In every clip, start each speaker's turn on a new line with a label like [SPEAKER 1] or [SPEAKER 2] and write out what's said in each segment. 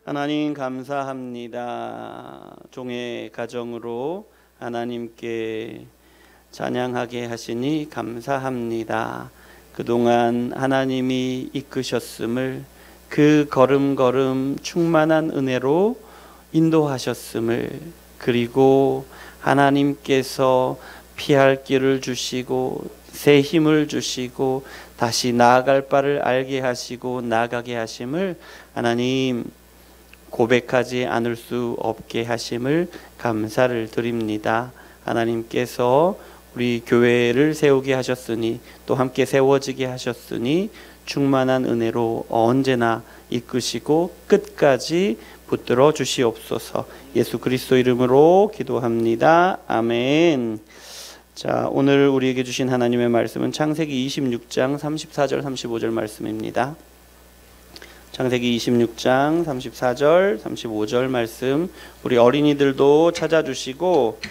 [SPEAKER 1] 하나님 감사합니다. 종의 가정으로 하나님께 찬양하게 하시니 감사합니다. 그동안 하나님이 이끄셨음을, 그 걸음걸음 충만한 은혜로 인도하셨음을, 그리고 하나님께서 피할 길을 주시고 새 힘을 주시고 다시 나아갈 바를 알게 하시고 나아가게 하심을 하나님 고백하지 않을 수 없게 하심을 감사를 드립니다. 하나님께서 우리 교회를 세우게 하셨으니 또 함께 세워지게 하셨으니 충만한 은혜로 언제나 이끄시고 끝까지 붙들어 주시옵소서. 예수 그리스도 이름으로 기도합니다. 아멘. 자, 오늘 우리에게 주신 하나님의 말씀은 창세기 26장 34절 35절 말씀입니다. 창세기 26장 34절 35절 말씀, 우리 어린이들도 찾아주시고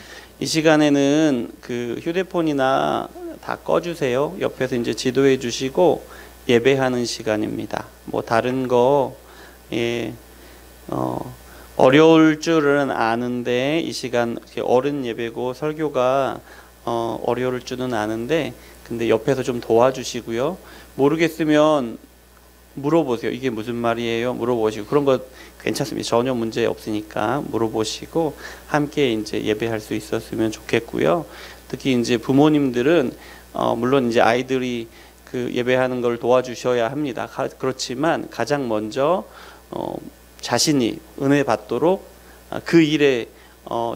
[SPEAKER 1] 이 시간에는 그 휴대폰이나 다 꺼주세요. 옆에서 이제 지도해 주시고 예배하는 시간입니다. 뭐 다른 거 어려울 줄은 아는데 이 시간 어른 예배고 설교가 어려울 줄은 아는데 근데 옆에서 좀 도와주시고요. 모르겠으면 물어보세요. 이게 무슨 말이에요? 물어보시고, 그런 거 괜찮습니다. 전혀 문제 없으니까 물어보시고 함께 이제 예배할 수 있었으면 좋겠고요. 특히 이제 부모님들은 물론 이제 아이들이 그 예배하는 걸 도와주셔야 합니다. 그렇지만 가장 먼저 자신이 은혜 받도록 그 일에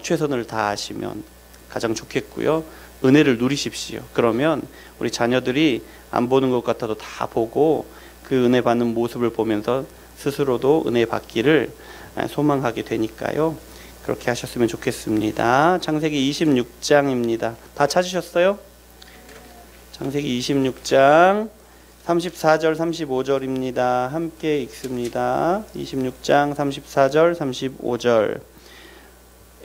[SPEAKER 1] 최선을 다하시면 가장 좋겠고요. 은혜를 누리십시오. 그러면 우리 자녀들이 안 보는 것 같아도 다 보고 그 은혜 받는 모습을 보면서 스스로도 은혜 받기를 소망하게 되니까요. 그렇게 하셨으면 좋겠습니다. 창세기 26장입니다. 다 찾으셨어요? 창세기 26장 34절 35절입니다. 함께 읽습니다. 26장 34절 35절.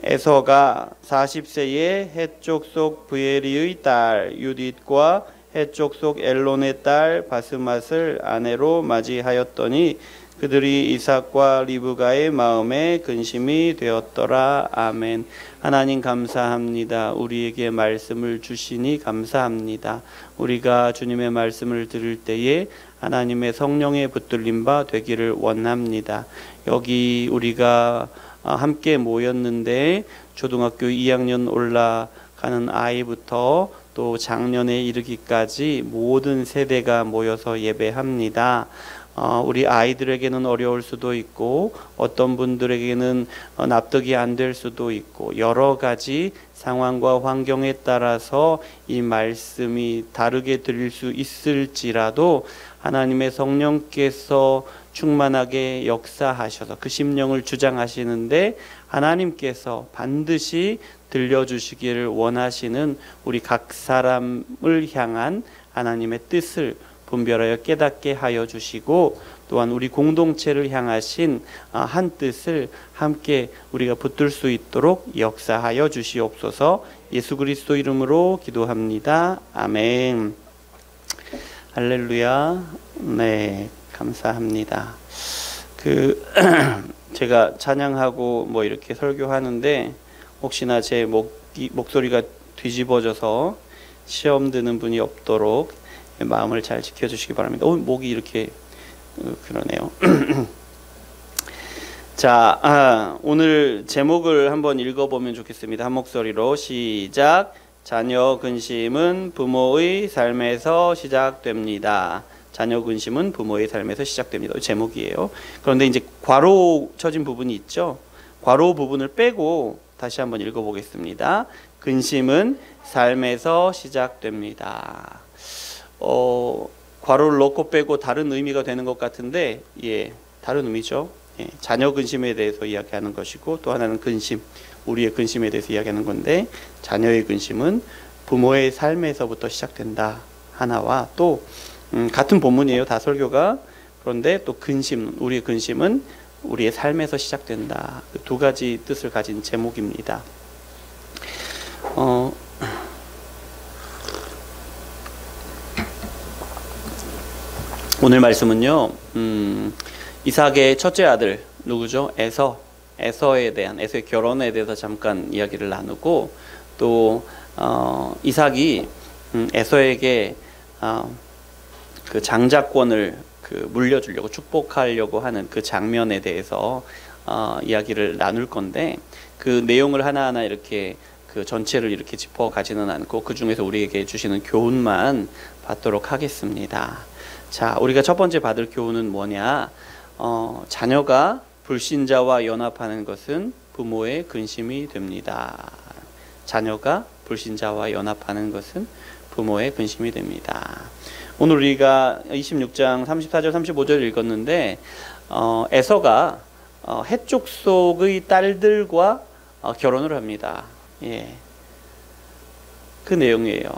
[SPEAKER 1] 에서가 40세에 헷족 속 브에리의 딸 유딧과 헷족 속 엘론의 딸 바스맛을 아내로 맞이하였더니 그들이 이삭과 리브가의 마음에 근심이 되었더라. 아멘. 하나님 감사합니다. 우리에게 말씀을 주시니 감사합니다. 우리가 주님의 말씀을 들을 때에 하나님의 성령의 붙들림 바 되기를 원합니다. 여기 우리가 함께 모였는데 초등학교 2학년 올라가는 아이부터 또 작년에 이르기까지 모든 세대가 모여서 예배합니다. 우리 아이들에게는 어려울 수도 있고 어떤 분들에게는 납득이 안 될 수도 있고 여러 가지 상황과 환경에 따라서 이 말씀이 다르게 들릴 수 있을지라도 하나님의 성령께서 충만하게 역사하셔서 그 심령을 주장하시는데 하나님께서 반드시 들려주시기를 원하시는 우리 각 사람을 향한 하나님의 뜻을 분별하여 깨닫게 하여 주시고 또한 우리 공동체를 향하신 한 뜻을 함께 우리가 붙들 수 있도록 역사하여 주시옵소서. 예수 그리스도 이름으로 기도합니다. 아멘. 할렐루야. 네, 감사합니다. 제가 찬양하고 뭐 이렇게 설교하는데 혹시나 제 목소리가 뒤집어져서 시험 드는 분이 없도록 마음을 잘 지켜주시기 바랍니다. 목이 이렇게 그러네요. 자, 오늘 제목을 한번 읽어보면 좋겠습니다. 한 목소리로 시작. 자녀 근심은 부모의 삶에서 시작됩니다. 자녀 근심은 부모의 삶에서 시작됩니다. 제목이에요. 그런데 이제 괄호 쳐진 부분이 있죠. 괄호 부분을 빼고 다시 한번 읽어보겠습니다. 근심은 삶에서 시작됩니다. 괄호를 넣고 빼고 다른 의미가 되는 것 같은데, 다른 의미죠. 자녀 근심에 대해서 이야기하는 것이고 또 하나는 근심, 우리의 근심에 대해서 이야기하는 건데 자녀의 근심은 부모의 삶에서부터 시작된다 하나와 또 같은 본문이에요. 다 설교가. 그런데 또 근심, 우리의 근심은 우리의 삶에서 시작된다. 두 가지 뜻을 가진 제목입니다. 오늘 말씀은요, 이삭의 첫째 아들 누구죠? 에서에 대한 에서의 결혼에 대해서 잠깐 이야기를 나누고 또 이삭이 에서에게 그 장자권을 물려주려고 축복하려고 하는 그 장면에 대해서 이야기를 나눌 건데 그 내용을 하나하나 이렇게 그 전체를 이렇게 짚어 가지는 않고 그 중에서 우리에게 주시는 교훈만 받도록 하겠습니다. 자, 우리가 첫 번째 받을 교훈은 뭐냐? 자녀가 불신자와 연합하는 것은 부모의 근심이 됩니다. 자녀가 불신자와 연합하는 것은 부모의 근심이 됩니다. 오늘 우리가 26장 34절 35절 읽었는데 에서가 헷 족속의 딸들과 결혼을 합니다. 예, 그 내용이에요.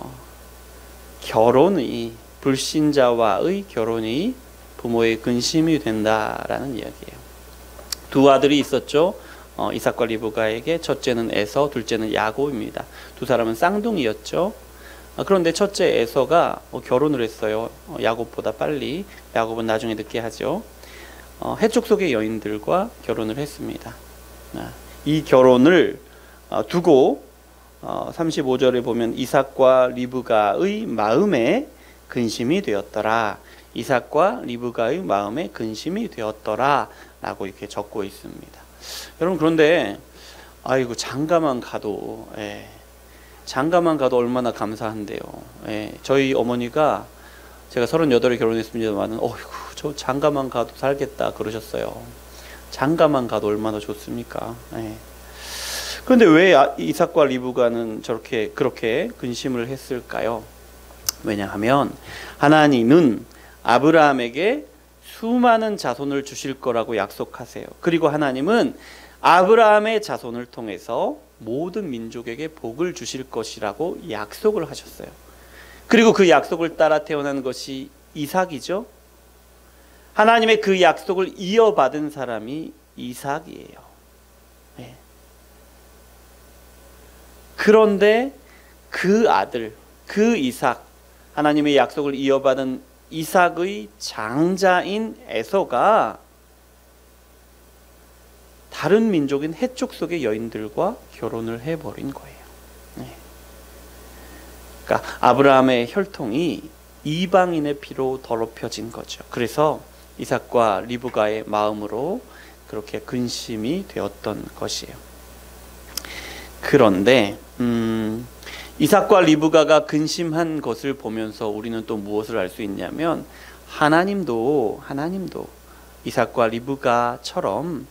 [SPEAKER 1] 불신자와의 결혼이 부모의 근심이 된다라는 이야기예요. 두 아들이 있었죠. 이삭과 리브가에게 첫째는 에서, 둘째는 야곱입니다. 두 사람은 쌍둥이였죠. 그런데 첫째 에서가 결혼을 했어요. 야곱보다 빨리. 야곱은 나중에 늦게 하죠. 해족 속의 여인들과 결혼을 했습니다. 이 결혼을 두고 35절에 보면 이삭과 리브가의 마음에 근심이 되었더라. 이삭과 리브가의 마음에 근심이 되었더라 라고 이렇게 적고 있습니다. 여러분, 그런데 아이고 장가만 가도 장가만 가도 얼마나 감사한데요. 저희 어머니가 제가 38에 결혼했습니다만 어이구 저 장가만 가도 살겠다 그러셨어요. 장가만 가도 얼마나 좋습니까? 그런데 왜 이삭과 리브가는 그렇게 근심을 했을까요? 왜냐하면 하나님은 아브라함에게 수많은 자손을 주실 거라고 약속하세요. 그리고 하나님은 아브라함의 자손을 통해서 모든 민족에게 복을 주실 것이라고 약속을 하셨어요. 그리고 그 약속을 따라 태어난 것이 이삭이죠. 하나님의 그 약속을 이어받은 사람이 이삭이에요. 그런데 그 아들, 그 이삭, 하나님의 약속을 이어받은 이삭의 장자인 에서가 다른 민족인 헷족 속의 여인들과 결혼을 해버린 거예요. 그러니까 아브라함의 혈통이 이방인의 피로 더럽혀진 거죠. 그래서 이삭과 리브가의 마음으로 그렇게 근심이 되었던 것이에요. 그런데 이삭과 리브가가 근심한 것을 보면서 우리는 또 무엇을 알 수 있냐면 하나님도 이삭과 리브가처럼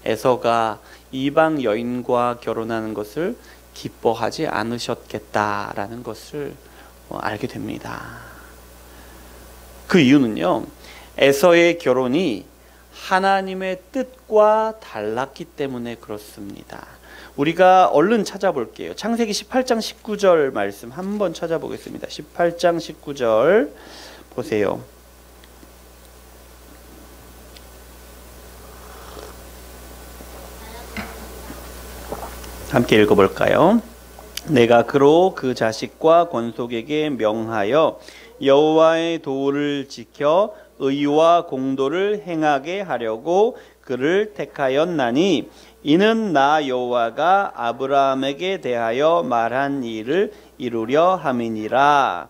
[SPEAKER 1] 에서가 이방 여인과 결혼하는 것을 기뻐하지 않으셨겠다라는 것을 알게 됩니다. 그 이유는요, 에서의 결혼이 하나님의 뜻과 달랐기 때문에 그렇습니다. 우리가 얼른 찾아볼게요. 창세기 18장 19절 말씀 한번 찾아보겠습니다. 18장 19절 보세요. 함께 읽어볼까요? 내가 그로 그 자식과 권속에게 명하여 여호와의 도를 지켜 의와 공도를 행하게 하려고 그를 택하였나니 이는 나 여호와가 아브라함에게 대하여 말한 일을 이루려 함이니라.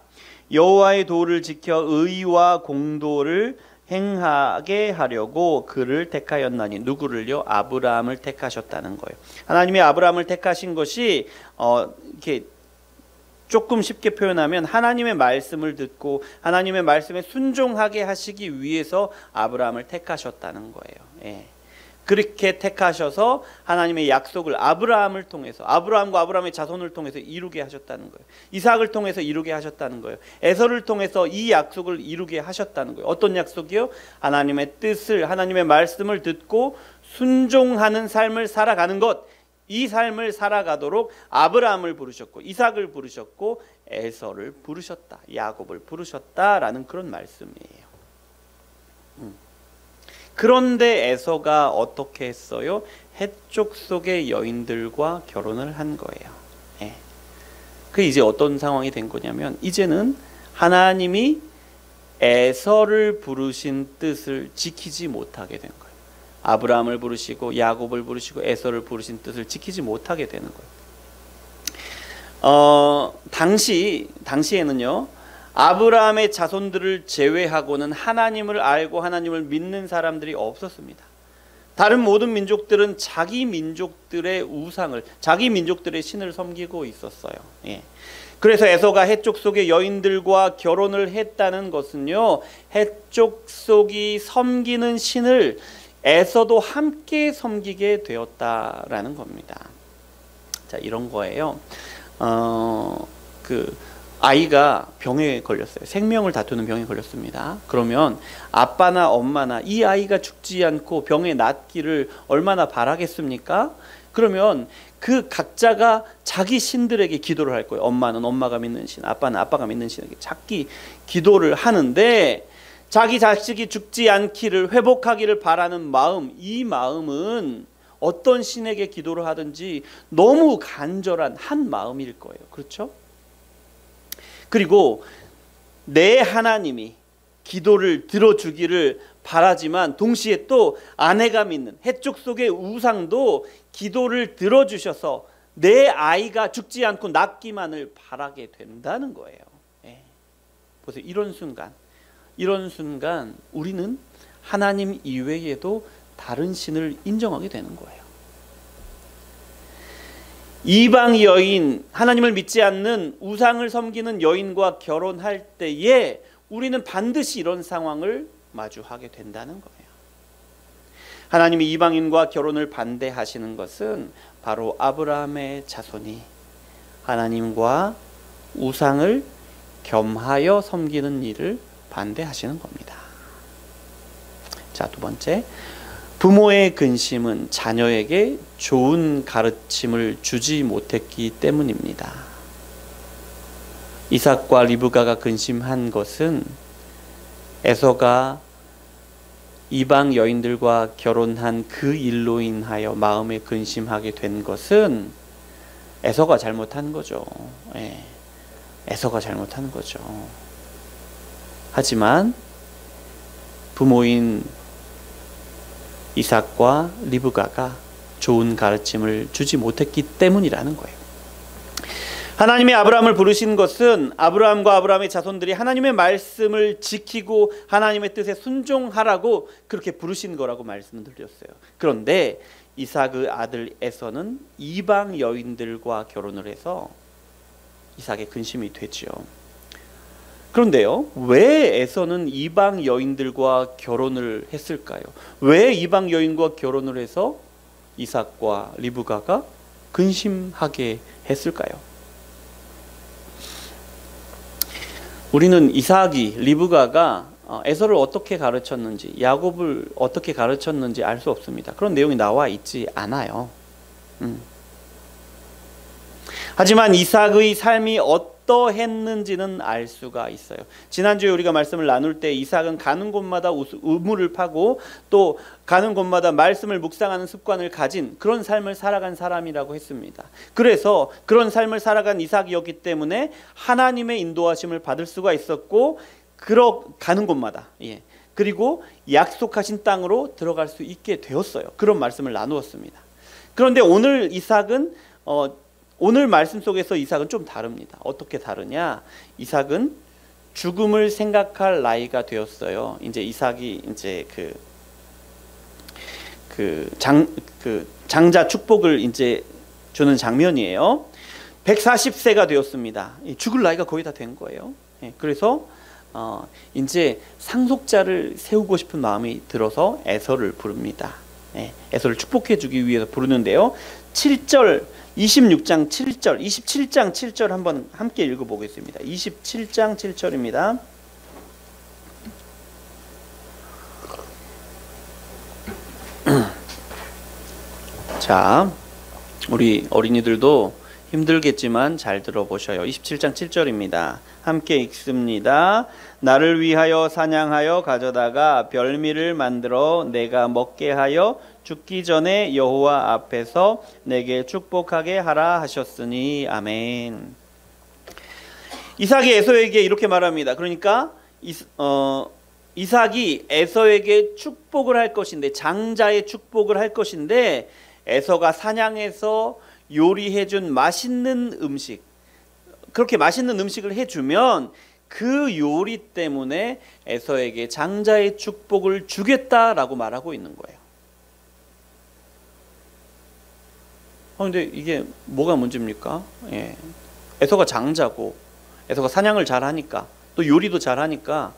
[SPEAKER 1] 여호와의 도를 지켜 의와 공도를 행하게 하려고 그를 택하였나니, 누구를요? 아브라함을 택하셨다는 거예요. 하나님이 아브라함을 택하신 것이 이렇게 조금 쉽게 표현하면 하나님의 말씀을 듣고 하나님의 말씀에 순종하게 하시기 위해서 아브라함을 택하셨다는 거예요. 그렇게 택하셔서 하나님의 약속을 아브라함을 통해서, 아브라함과 아브라함의 자손을 통해서 이루게 하셨다는 거예요. 이삭을 통해서 이루게 하셨다는 거예요. 에서를 통해서 이 약속을 이루게 하셨다는 거예요. 어떤 약속이요? 하나님의 뜻을, 하나님의 말씀을 듣고 순종하는 삶을 살아가는 것, 이 삶을 살아가도록 아브라함을 부르셨고 이삭을 부르셨고 에서를 부르셨다, 야곱을 부르셨다라는 그런 말씀이에요. 그런데 에서가 어떻게 했어요? 헷족 속의 여인들과 결혼을 한 거예요. 그 이제 어떤 상황이 된 거냐면, 이제는 하나님이 에서를 부르신 뜻을 지키지 못하게 된 거예요. 아브라함을 부르시고 야곱을 부르시고 에서를 부르신 뜻을 지키지 못하게 되는 거예요. 당시에는요, 아브라함의 자손들을 제외하고는 하나님을 알고 하나님을 믿는 사람들이 없었습니다. 다른 모든 민족들은 자기 민족들의 우상을, 자기 민족들의 신을 섬기고 있었어요. 예. 그래서 에서가 해쪽 속의 여인들과 결혼을 했다는 것은요, 해쪽 속이 섬기는 신을 에서도 함께 섬기게 되었다라는 겁니다. 자, 이런 거예요. 아이가 병에 걸렸어요. 생명을 다투는 병에 걸렸습니다. 그러면 아빠나 엄마나 이 아이가 죽지 않고 병에 낫기를 얼마나 바라겠습니까? 그러면 그 각자가 자기 신들에게 기도를 할 거예요. 엄마는 엄마가 믿는 신, 아빠는 아빠가 믿는 신에게 자기 기도를 하는데, 자기 자식이 죽지 않기를, 회복하기를 바라는 마음, 이 마음은 어떤 신에게 기도를 하든지 너무 간절한 한 마음일 거예요. 그렇죠? 그리고 내 하나님이 기도를 들어주기를 바라지만 동시에 또 아내가 믿는 해쪽 속의 우상도 기도를 들어주셔서 내 아이가 죽지 않고 낫기만을 바라게 된다는 거예요. 예. 보세요. 이런 순간 우리는 하나님 이외에도 다른 신을 인정하게 되는 거예요. 이방 여인, 하나님을 믿지 않는 우상을 섬기는 여인과 결혼할 때에 우리는 반드시 이런 상황을 마주하게 된다는 거예요. 하나님이 이방인과 결혼을 반대하시는 것은 바로 아브라함의 자손이 하나님과 우상을 겸하여 섬기는 일을 반대하시는 겁니다. 자, 두 번째, 부모의 근심은 자녀에게 좋은 가르침을 주지 못했기 때문입니다. 이삭과 리브가가 근심한 것은 에서가 이방 여인들과 결혼한 그 일로 인하여 마음에 근심하게 된 것은 에서가 잘못한 거죠. 예. 에서가 잘못한 거죠. 하지만 부모인 이삭과 리브가가 좋은 가르침을 주지 못했기 때문이라는 거예요. 하나님이 아브라함을 부르신 것은 아브라함과 아브라함의 자손들이 하나님의 말씀을 지키고 하나님의 뜻에 순종하라고 그렇게 부르신 거라고 말씀을 드렸어요. 그런데 이삭의 아들 에서는 이방 여인들과 결혼을 해서 이삭의 근심이 되지요. 그런데요, 왜 에서는 이방 여인들과 결혼을 했을까요? 왜 이방 여인과 결혼을 해서 이삭과 리브가가 근심하게 했을까요? 우리는 이삭이, 리브가가 에서를 어떻게 가르쳤는지, 야곱을 어떻게 가르쳤는지 알 수 없습니다. 그런 내용이 나와 있지 않아요. 하지만 이삭의 삶이 어떠했는지는 알 수가 있어요. 지난주에 우리가 말씀을 나눌 때 이삭은 가는 곳마다 우물을 파고 또 가는 곳마다 말씀을 묵상하는 습관을 가진 그런 삶을 살아간 사람이라고 했습니다. 그래서 그런 삶을 살아간 이삭이었기 때문에 하나님의 인도하심을 받을 수가 있었고, 가는 곳마다, 예, 그리고 약속하신 땅으로 들어갈 수 있게 되었어요. 그런 말씀을 나누었습니다. 그런데 오늘 이삭은 오늘 말씀 속에서 이삭은 좀 다릅니다. 어떻게 다르냐? 이삭은 죽음을 생각할 나이가 되었어요. 이제 이삭이 이제 장자 축복을 이제 주는 장면이에요. 140세가 되었습니다. 죽을 나이가 거의 다 된 거예요. 그래서 이제 상속자를 세우고 싶은 마음이 들어서 에서를 부릅니다. 에서를 축복해 주기 위해서 부르는데요. 7절 26장 7절, 27장 7절 한번 함께 읽어보겠습니다. 27장 7절입니다. 자, 우리 어린이들도 힘들겠지만 잘 들어보셔요. 27장 7절입니다. 함께 읽습니다. 나를 위하여 사냥하여 가져다가 별미를 만들어 내가 먹게 하여 죽기 전에 여호와 앞에서 내게 축복하게 하라 하셨으니 아멘. 이삭이 에서에게 이렇게 말합니다. 그러니까 이삭이 에서에게 축복을 할 것인데, 장자의 축복을 할 것인데, 에서가 사냥해서 요리해준 맛있는 음식, 그렇게 맛있는 음식을 해주면 그 요리 때문에 에서에게 장자의 축복을 주겠다라고 말하고 있는 거예요. 근데 이게 뭐가 문제입니까? 예. 에서가 장자고 에서가 사냥을 잘하니까 또 요리도 잘하니까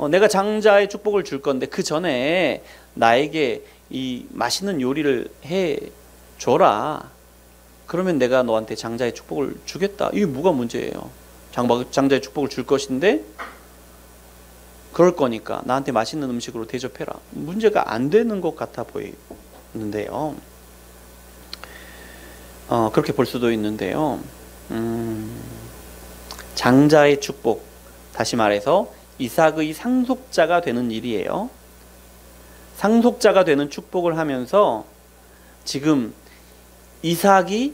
[SPEAKER 1] 내가 장자의 축복을 줄 건데 그 전에 나에게 이 맛있는 요리를 해 줘라. 그러면 내가 너한테 장자의 축복을 주겠다. 이게 뭐가 문제예요? 장자의 축복을 줄 것인데 그럴 거니까 나한테 맛있는 음식으로 대접해라. 문제가 안 되는 것 같아 보이는데요. 그렇게 볼 수도 있는데요. 장자의 축복, 다시 말해서 이삭의 상속자가 되는 일이에요. 상속자가 되는 축복을 하면서 지금 이삭이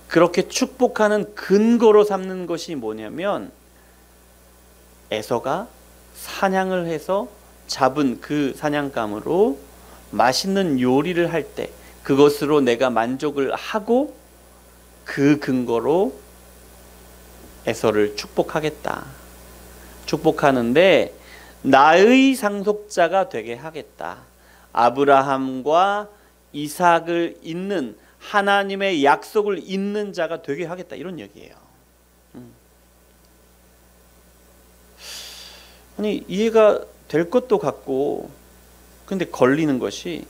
[SPEAKER 1] 그렇게 축복하는 근거로 삼는 것이 뭐냐면, 에서가 사냥을 해서 잡은 그 사냥감으로 맛있는 요리를 할 때 그것으로 내가 만족을 하고 그 근거로 에서를 축복하겠다. 축복하는데 나의 상속자가 되게 하겠다. 아브라함과 이삭을 잇는 하나님의 약속을 잇는 자가 되게 하겠다. 이런 얘기예요. 아니, 이해가 될 것도 같고, 근데 걸리는 것이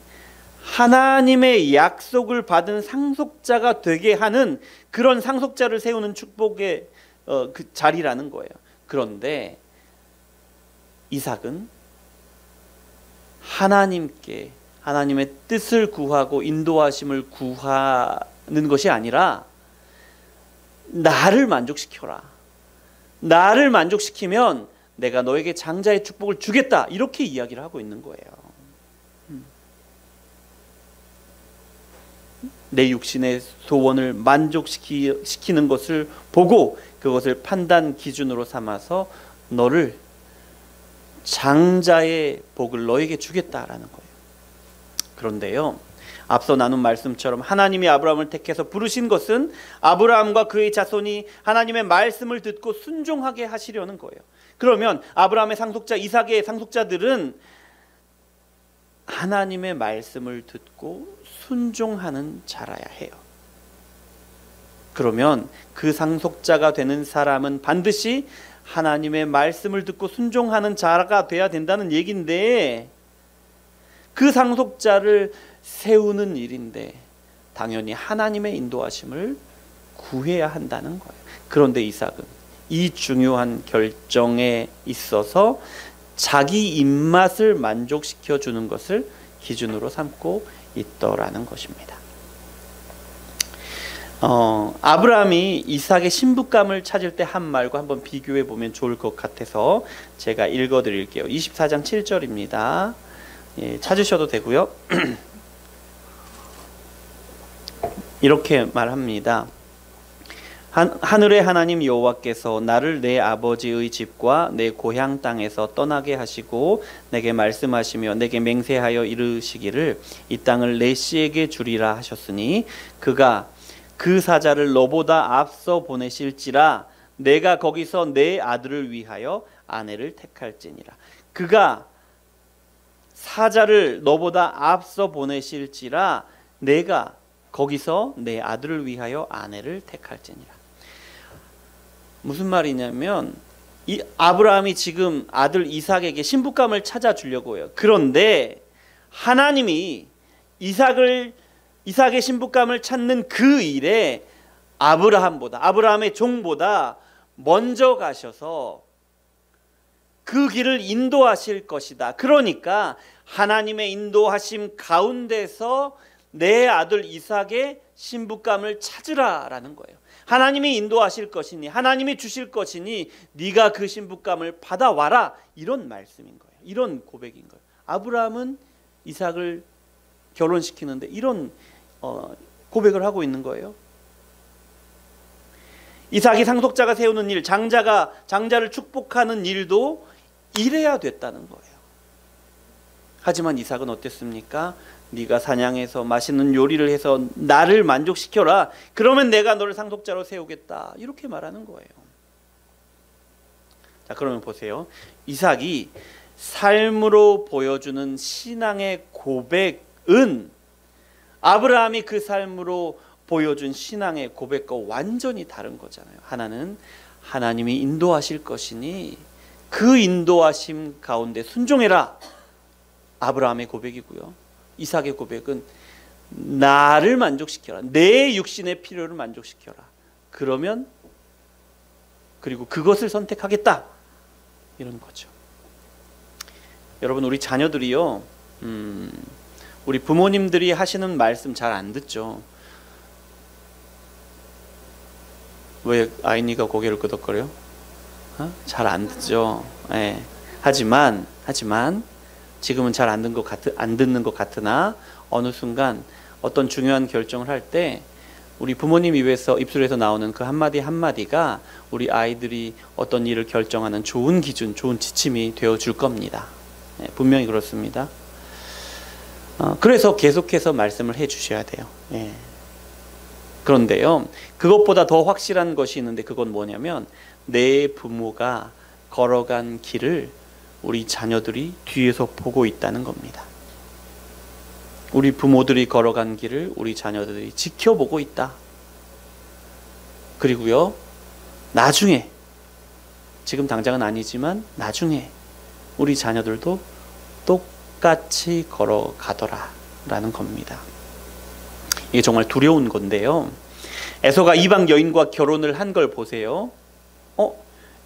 [SPEAKER 1] 하나님의 약속을 받은 상속자가 되게 하는 그런 상속자를 세우는 축복의 그 자리라는 거예요. 그런데 이삭은 하나님의 뜻을 구하고 인도하심을 구하는 것이 아니라 나를 만족시켜라. 나를 만족시키면 내가 너에게 장자의 축복을 주겠다. 이렇게 이야기를 하고 있는 거예요. 내 육신의 소원을 만족시키는 것을 보고 그것을 판단 기준으로 삼아서 너를 장자의 복을 너에게 주겠다라는 거예요. 그런데요, 앞서 나눈 말씀처럼 하나님이 아브라함을 택해서 부르신 것은 아브라함과 그의 자손이 하나님의 말씀을 듣고 순종하게 하시려는 거예요. 그러면 아브라함의 상속자, 이삭의 상속자들은 하나님의 말씀을 듣고 순종하는 자라야 해요. 그러면 그 상속자가 되는 사람은 반드시 하나님의 말씀을 듣고 순종하는 자가 돼야 된다는 얘기인데, 그 상속자를 세우는 일인데 당연히 하나님의 인도하심을 구해야 한다는 거예요. 그런데 이삭은 이 중요한 결정에 있어서 자기 입맛을 만족시켜 주는 것을 기준으로 삼고 있더라는 것입니다. 아브라함이 이삭의 신부감을 찾을 때 한 말과 한번 비교해 보면 좋을 것 같아서 제가 읽어 드릴게요. 24장 7절입니다. 예, 찾으셔도 되고요. 이렇게 말합니다. 하늘의 하나님 여호와께서 나를 내 아버지의 집과 내 고향 땅에서 떠나게 하시고 내게 말씀하시며 내게 맹세하여 이르시기를 이 땅을 내 씨에게 주리라 하셨으니 그가 그 사자를 너보다 앞서 보내실지라 내가 거기서 내 아들을 위하여 아내를 택할지니라. 그가 사자를 너보다 앞서 보내실지라 내가 거기서 내 아들을 위하여 아내를 택할지니라. 무슨 말이냐면 이 아브라함이 지금 아들 이삭에게 신부감을 찾아주려고 해요. 그런데 하나님이 이삭의 신부감을 찾는 그 일에 아브라함의 종보다 먼저 가셔서 그 길을 인도하실 것이다. 그러니까 하나님의 인도하심 가운데서 내 아들 이삭의 신부감을 찾으라라는 거예요. 하나님이 인도하실 것이니 하나님이 주실 것이니 네가 그 신부감을 받아와라. 이런 말씀인 거예요. 이런 고백인 거예요. 아브라함은 이삭을 결혼시키는데 이런 고백을 하고 있는 거예요. 이삭이 상속자가 세우는 일, 장자를 축복하는 일도 이래야 됐다는 거예요. 하지만 이삭은 어땠습니까? 네가 사냥해서 맛있는 요리를 해서 나를 만족시켜라. 그러면 내가 너를 상속자로 세우겠다. 이렇게 말하는 거예요. 자, 그러면 보세요. 이삭이 삶으로 보여주는 신앙의 고백은 아브라함이 그 삶으로 보여준 신앙의 고백과 완전히 다른 거잖아요. 하나는 하나님이 인도하실 것이니 그 인도하심 가운데 순종해라. 아브라함의 고백이고요. 이삭의 고백은 나를 만족시켜라. 내 육신의 필요를 만족시켜라. 그러면 그리고 그것을 선택하겠다. 이런 거죠. 여러분, 우리 자녀들이요, 우리 부모님들이 하시는 말씀 잘 안 듣죠. 왜 아이니가 고개를 끄덕거려? 잘 안 듣죠. 예. 하지만 지금은 잘 안 듣는 것 같으나 어느 순간 어떤 중요한 결정을 할 때 우리 부모님 입술에서 나오는 그 한마디 한마디가 우리 아이들이 어떤 일을 결정하는 좋은 기준, 좋은 지침이 되어줄 겁니다. 예, 분명히 그렇습니다. 그래서 계속해서 말씀을 해주셔야 돼요. 예. 그런데요, 그것보다 더 확실한 것이 있는데 그건 뭐냐면 내 부모가 걸어간 길을 우리 자녀들이 뒤에서 보고 있다는 겁니다. 우리 부모들이 걸어간 길을 우리 자녀들이 지켜보고 있다. 그리고요, 나중에, 지금 당장은 아니지만 나중에 우리 자녀들도 똑같이 걸어가더라 라는 겁니다. 이게 정말 두려운 건데요, 에서가 이방 여인과 결혼을 한 걸 보세요.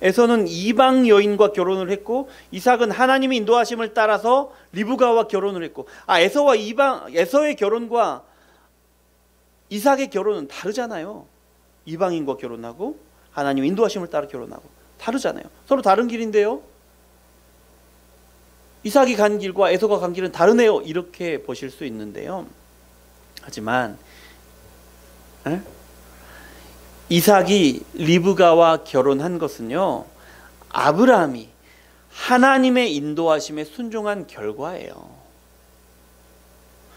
[SPEAKER 1] 에서는 이방 여인과 결혼을 했고 이삭은 하나님의 인도하심을 따라서 리브가와 결혼을 했고, 에서의 결혼과 이삭의 결혼은 다르잖아요. 이방인과 결혼하고 하나님의 인도하심을 따라 결혼하고 다르잖아요. 서로 다른 길인데요, 이삭이 간 길과 에서가 간 길은 다르네요. 이렇게 보실 수 있는데요, 하지만 이삭이 리브가와 결혼한 것은요, 아브라함이 하나님의 인도하심에 순종한 결과예요.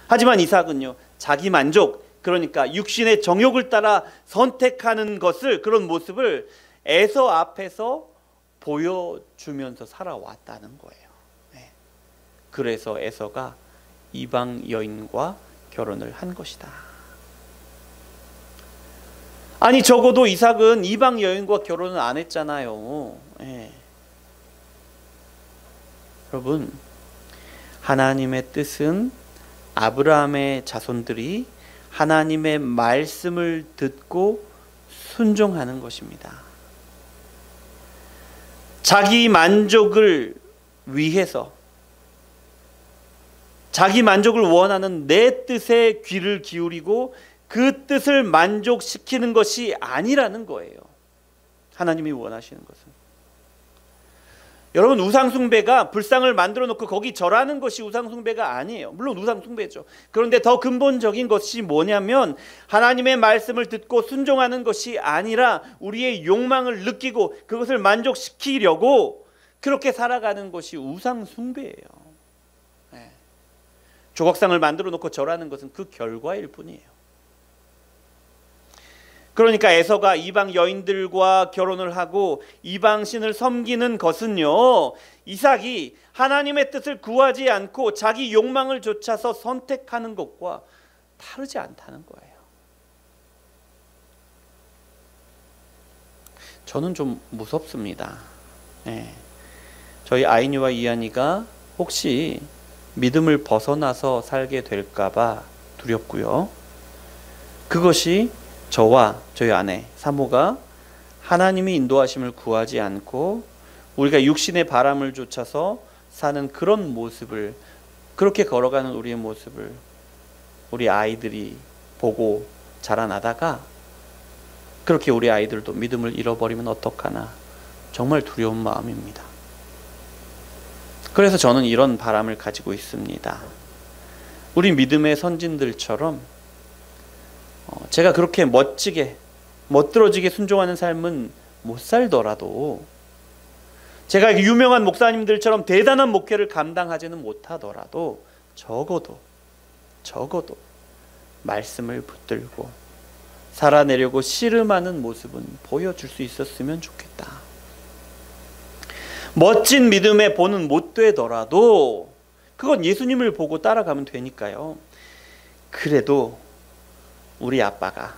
[SPEAKER 1] 하지만 이삭은요, 자기 만족, 그러니까 육신의 정욕을 따라 선택하는 것을, 그런 모습을 에서 앞에서 보여주면서 살아왔다는 거예요. 네. 그래서 에서가 이방 여인과 결혼을 한 것이다. 아니, 적어도 이삭은 이방 여인과 결혼을 안 했잖아요. 예. 여러분, 하나님의 뜻은 아브라함의 자손들이 하나님의 말씀을 듣고 순종하는 것입니다. 자기 만족을 위해서, 자기 만족을 원하는 내 뜻에 귀를 기울이고 그 뜻을 만족시키는 것이 아니라는 거예요. 하나님이 원하시는 것은. 여러분, 우상숭배가 불상을 만들어 놓고 거기 절하는 것이 우상숭배가 아니에요. 물론 우상숭배죠. 그런데 더 근본적인 것이 뭐냐면 하나님의 말씀을 듣고 순종하는 것이 아니라 우리의 욕망을 느끼고 그것을 만족시키려고 그렇게 살아가는 것이 우상숭배예요. 네. 조각상을 만들어 놓고 절하는 것은 그 결과일 뿐이에요. 그러니까 에서가 이방 여인들과 결혼을 하고 이방 신을 섬기는 것은요, 이삭이 하나님의 뜻을 구하지 않고 자기 욕망을 좇아서 선택하는 것과 다르지 않다는 거예요. 저는 좀 무섭습니다. 네. 저희 아이니와 이한이가 혹시 믿음을 벗어나서 살게 될까봐 두렵고요. 그것이 저와 저희 아내 사모가 하나님이 인도하심을 구하지 않고 우리가 육신의 바람을 쫓아서 사는 그런 모습을, 그렇게 걸어가는 우리의 모습을 우리 아이들이 보고 자라나다가 그렇게 우리 아이들도 믿음을 잃어버리면 어떡하나 정말 두려운 마음입니다. 그래서 저는 이런 바람을 가지고 있습니다. 우리 믿음의 선진들처럼 제가 그렇게 멋지게 멋들어지게 순종하는 삶은 못 살더라도 제가 유명한 목사님들처럼 대단한 목회를 감당하지는 못하더라도 적어도 말씀을 붙들고 살아내려고 씨름하는 모습은 보여줄 수 있었으면 좋겠다. 멋진 믿음의 본은 못 되더라도 그건 예수님을 보고 따라가면 되니까요. 그래도 우리 아빠가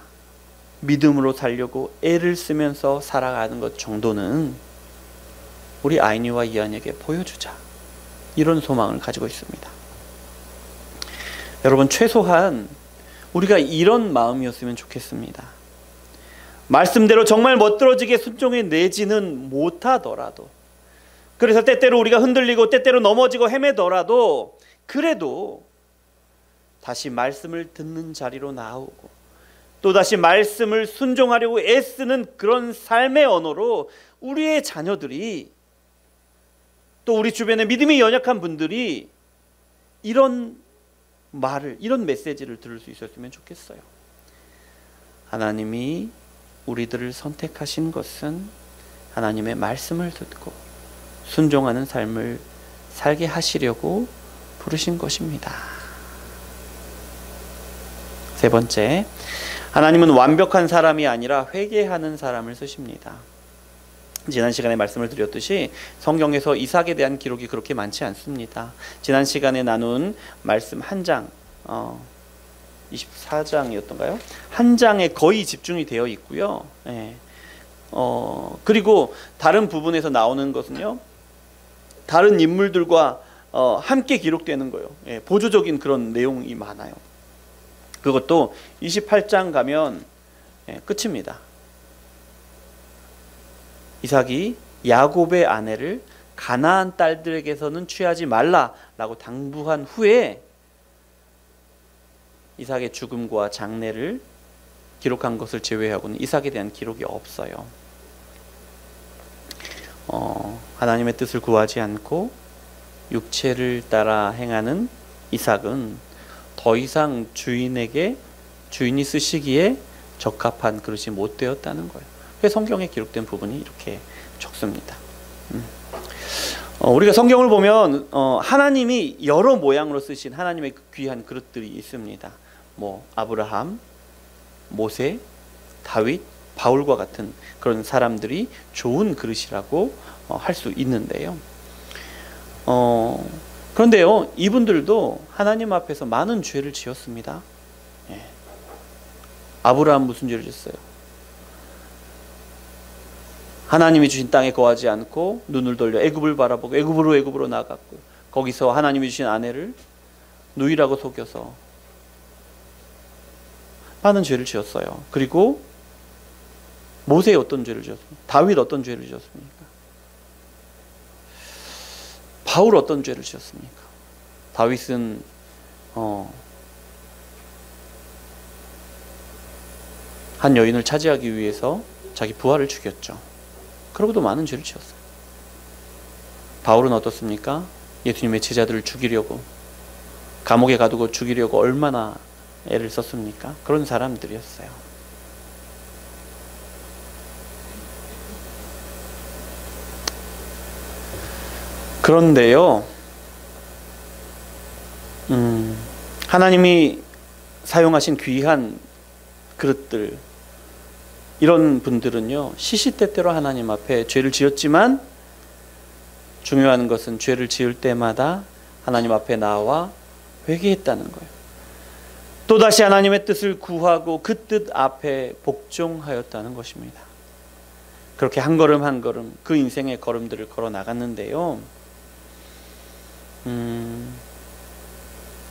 [SPEAKER 1] 믿음으로 살려고 애를 쓰면서 살아가는 것 정도는 우리 아이니와 이한에게 보여주자, 이런 소망을 가지고 있습니다. 여러분, 최소한 우리가 이런 마음이었으면 좋겠습니다. 말씀대로 정말 멋들어지게 순종해내지는 못하더라도, 그래서 때때로 우리가 흔들리고 때때로 넘어지고 헤매더라도 그래도 다시 말씀을 듣는 자리로 나오고 또다시 말씀을 순종하려고 애쓰는 그런 삶의 언어로 우리의 자녀들이, 또 우리 주변에 믿음이 연약한 분들이 이런 말을, 이런 메시지를 들을 수 있었으면 좋겠어요. 하나님이 우리들을 선택하신 것은 하나님의 말씀을 듣고 순종하는 삶을 살게 하시려고 부르신 것입니다. 세 번째, 하나님은 완벽한 사람이 아니라 회개하는 사람을 쓰십니다. 지난 시간에 말씀을 드렸듯이 성경에서 이삭에 대한 기록이 그렇게 많지 않습니다. 지난 시간에 나눈 말씀 한 장, 24장이었던가요? 한 장에 거의 집중이 되어 있고요. 그리고 다른 부분에서 나오는 것은요, 다른 인물들과 함께 기록되는 거예요. 보조적인 그런 내용이 많아요. 그것도 28장 가면 끝입니다. 이삭이 야곱의 아내를 가나안 딸들에게서는 취하지 말라라고 당부한 후에 이삭의 죽음과 장례를 기록한 것을 제외하고는 이삭에 대한 기록이 없어요. 하나님의 뜻을 구하지 않고 육체를 따라 행하는 이삭은 더 이상 주인이 쓰시기에 적합한 그릇이 못 되었다는 거예요. 그래서 성경에 기록된 부분이 이렇게 적습니다. 우리가 성경을 보면 하나님이 여러 모양으로 쓰신 하나님의 귀한 그릇들이 있습니다. 아브라함, 모세, 다윗, 바울과 같은 그런 사람들이 좋은 그릇이라고 할 수 있는데요. 그런데요, 이분들도 하나님 앞에서 많은 죄를 지었습니다. 아브라함 무슨 죄를 지었어요? 하나님이 주신 땅에 거하지 않고 눈을 돌려 애굽을 바라보고 애굽으로 나갔고, 거기서 하나님이 주신 아내를 누이라고 속여서 많은 죄를 지었어요. 그리고 모세 어떤 죄를 지었습니까? 다윗 어떤 죄를 지었습니까? 바울 어떤 죄를 지었습니까? 다윗은 한 여인을 차지하기 위해서 자기 부하를 죽였죠. 그러고도 많은 죄를 지었어요. 바울은 어떻습니까? 예수님의 제자들을 죽이려고, 감옥에 가두고 죽이려고 얼마나 애를 썼습니까? 그런 사람들이었어요. 그런데요, 하나님이 사용하신 귀한 그릇들, 이런 분들은요, 시시때때로 하나님 앞에 죄를 지었지만 중요한 것은 죄를 지을 때마다 하나님 앞에 나와 회개했다는 거예요. 또다시 하나님의 뜻을 구하고 그 뜻 앞에 복종하였다는 것입니다. 그렇게 한 걸음 한 걸음 그 인생의 걸음들을 걸어 나갔는데요,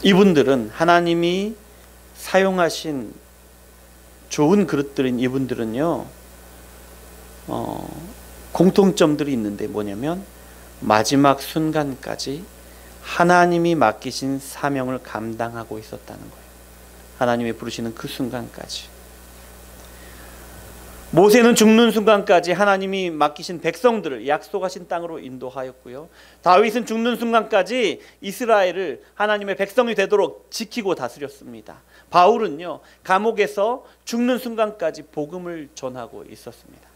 [SPEAKER 1] 이분들은, 하나님이 사용하신 좋은 그릇들인 이분들은요, 공통점들이 있는데 뭐냐면 마지막 순간까지 하나님이 맡기신 사명을 감당하고 있었다는 거예요. 하나님이 부르시는 그 순간까지. 모세는 죽는 순간까지 하나님이 맡기신 백성들을 약속하신 땅으로 인도하였고요, 다윗은 죽는 순간까지 이스라엘을 하나님의 백성이 되도록 지키고 다스렸습니다. 바울은요, 감옥에서 죽는 순간까지 복음을 전하고 있었습니다.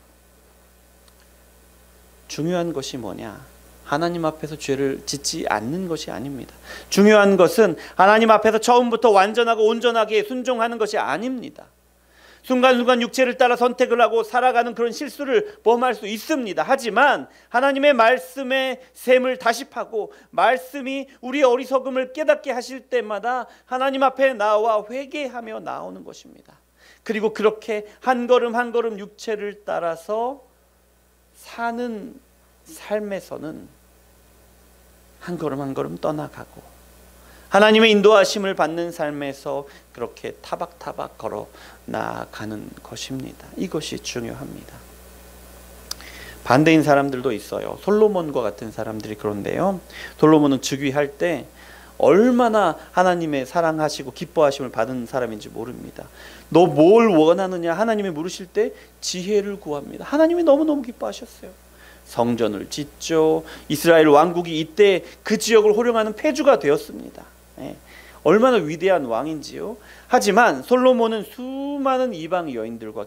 [SPEAKER 1] 중요한 것이 뭐냐? 하나님 앞에서 죄를 짓지 않는 것이 아닙니다. 중요한 것은 하나님 앞에서 처음부터 완전하고 온전하게 순종하는 것이 아닙니다. 순간순간 육체를 따라 선택을 하고 살아가는 그런 실수를 범할 수 있습니다. 하지만 하나님의 말씀의 셈을 다시 파고 말씀이 우리의 어리석음을 깨닫게 하실 때마다 하나님 앞에 나와 회개하며 나오는 것입니다. 그리고 그렇게 한 걸음 한 걸음 육체를 따라서 사는 삶에서는 한 걸음 한 걸음 떠나가고 하나님의 인도하심을 받는 삶에서 그렇게 타박타박 걸어 나아가는 것입니다. 이것이 중요합니다. 반대인 사람들도 있어요. 솔로몬과 같은 사람들이 그런데요. 솔로몬은 즉위할 때 얼마나 하나님의 사랑하시고 기뻐하심을 받은 사람인지 모릅니다. 너 뭘 원하느냐 하나님이 물으실 때 지혜를 구합니다. 하나님이 너무너무 기뻐하셨어요. 성전을 짓죠. 이스라엘 왕국이 이때 그 지역을 호령하는 패주가 되었습니다. 얼마나 위대한 왕인지요. 하지만 솔로몬은 수많은 이방 여인들과